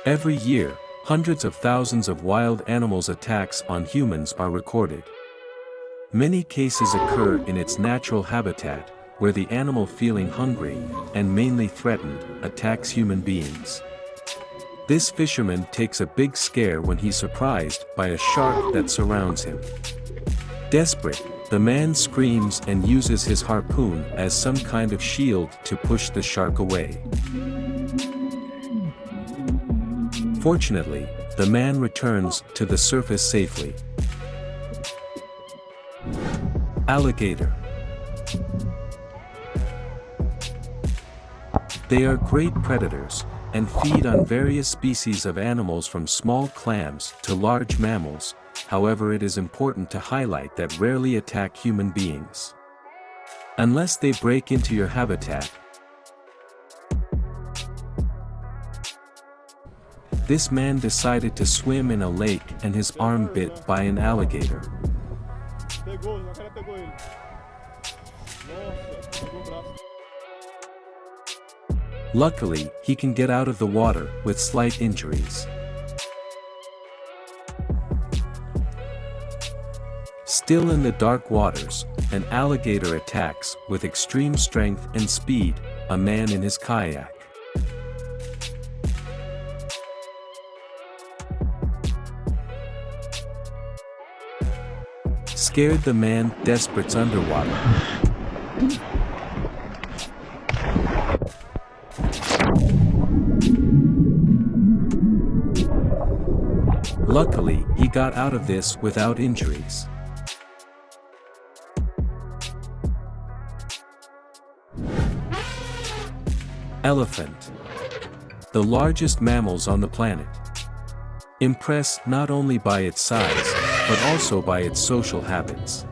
Every year, hundreds of thousands of wild animals' attacks on humans are recorded. Many cases occur in its natural habitat, where the animal feeling hungry, and mainly threatened, attacks human beings. This fisherman takes a big scare when he's surprised by a shark that surrounds him. Desperate, the man screams and uses his harpoon as some kind of shield to push the shark away. Fortunately, the man returns to the surface safely. Alligator. They are great predators, and feed on various species of animals from small clams to large mammals. However, it is important to highlight that rarely attack human beings. Unless they break into your habitat. This man decided to swim in a lake and his arm bit by an alligator. Luckily, he can get out of the water with slight injuries. Still in the dark waters, an alligator attacks with extreme strength and speed a man in his kayak. Scared the man, desperate's underwater. Luckily, he got out of this without injuries. Elephant. The largest mammals on the planet. Impress not only by its size, but also by its social habits.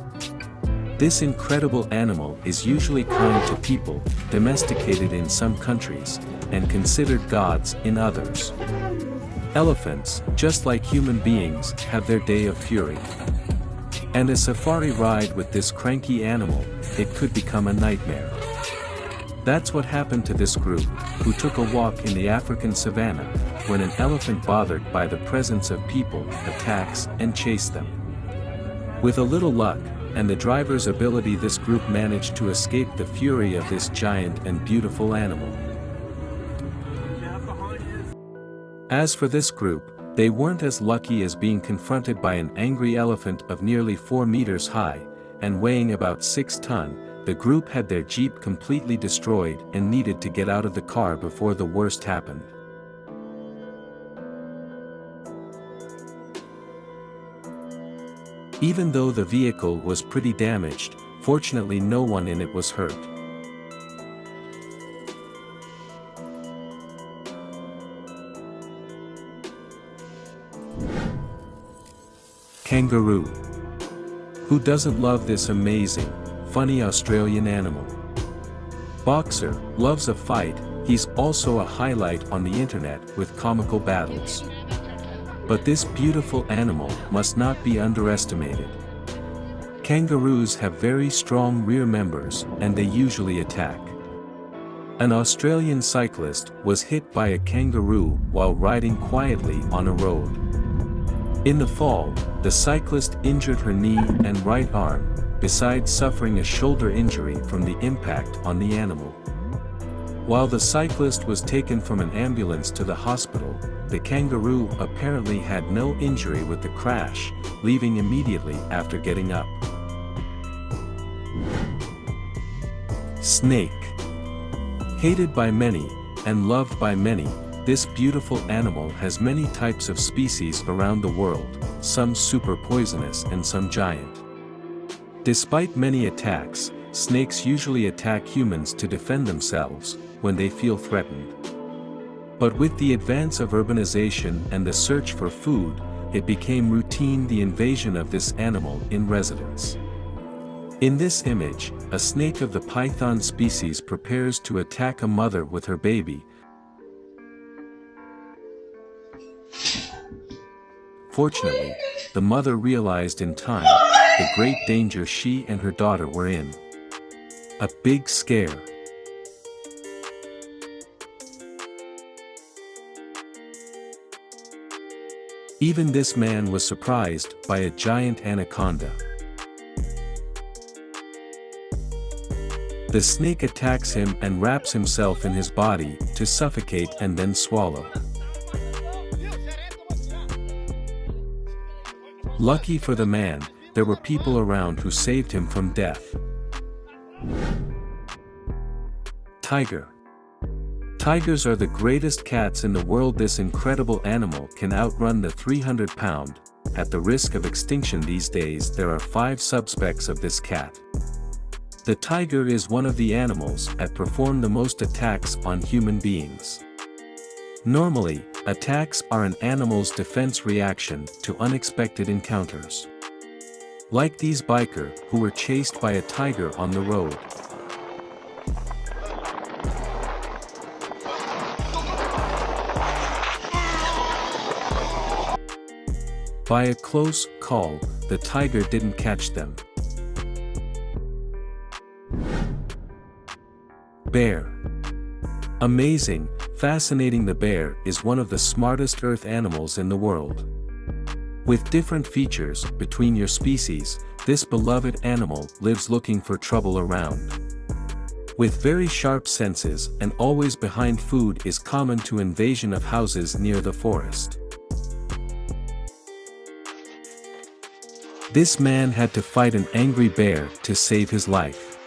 This incredible animal is usually kind to people, domesticated in some countries, and considered gods in others. Elephants, just like human beings, have their day of fury. And a safari ride with this cranky animal, it could become a nightmare. That's what happened to this group, who took a walk in the African savanna, when an elephant, bothered by the presence of people, attacks and chased them. With a little luck, and the driver's ability, this group managed to escape the fury of this giant and beautiful animal. As for this group, they weren't as lucky as being confronted by an angry elephant of nearly 4 meters high, and weighing about 6 tons. The group had their Jeep completely destroyed and needed to get out of the car before the worst happened. Even though the vehicle was pretty damaged, fortunately no one in it was hurt. Kangaroo. Who doesn't love this amazing, funny Australian animal? Boxer, loves a fight, he's also a highlight on the internet with comical battles. But this beautiful animal must not be underestimated. Kangaroos have very strong rear members, and they usually attack. An Australian cyclist was hit by a kangaroo while riding quietly on a road. In the fall, the cyclist injured her knee and right arm, besides suffering a shoulder injury from the impact on the animal. While the cyclist was taken from an ambulance to the hospital, the kangaroo apparently had no injury with the crash, leaving immediately after getting up. Snake. Hated by many, and loved by many, this beautiful animal has many types of species around the world, some super poisonous and some giant. Despite many attacks, snakes usually attack humans to defend themselves when they feel threatened. But with the advance of urbanization and the search for food, it became routine the invasion of this animal in residence. In this image, a snake of the python species prepares to attack a mother with her baby. Fortunately, the mother realized in time the great danger she and her daughter were in. A big scare. Even this man was surprised by a giant anaconda. The snake attacks him and wraps himself in his body to suffocate and then swallow. Lucky for the man, there were people around who saved him from death. Tiger. Tigers are the greatest cats in the world. This incredible animal can outrun the 300-pound. At the risk of extinction these days, there are 5 suspects of this cat. The tiger is one of the animals that perform the most attacks on human beings. Normally, attacks are an animal's defense reaction to unexpected encounters. Like these biker who were chased by a tiger on the road. By a close call, the tiger didn't catch them. Bear. Amazing, fascinating. The bear is one of the smartest earth animals in the world. With different features between your species, this beloved animal lives looking for trouble around. With very sharp senses and always behind food is common to invasion of houses near the forest. This man had to fight an angry bear to save his life.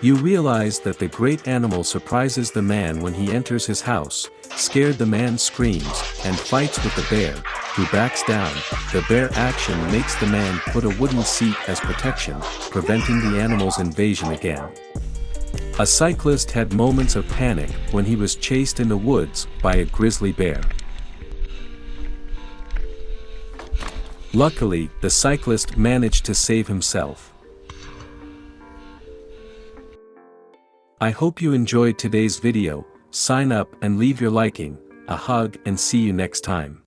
You realize that the great animal surprises the man when he enters his house. Scared, the man screams and fights with the bear, who backs down. The bear action makes the man put a wooden seat as protection, preventing the animal's invasion again. A cyclist had moments of panic when he was chased in the woods by a grizzly bear. Luckily, the cyclist managed to save himself. I hope you enjoyed today's video. Sign up and leave your liking, a hug, and see you next time.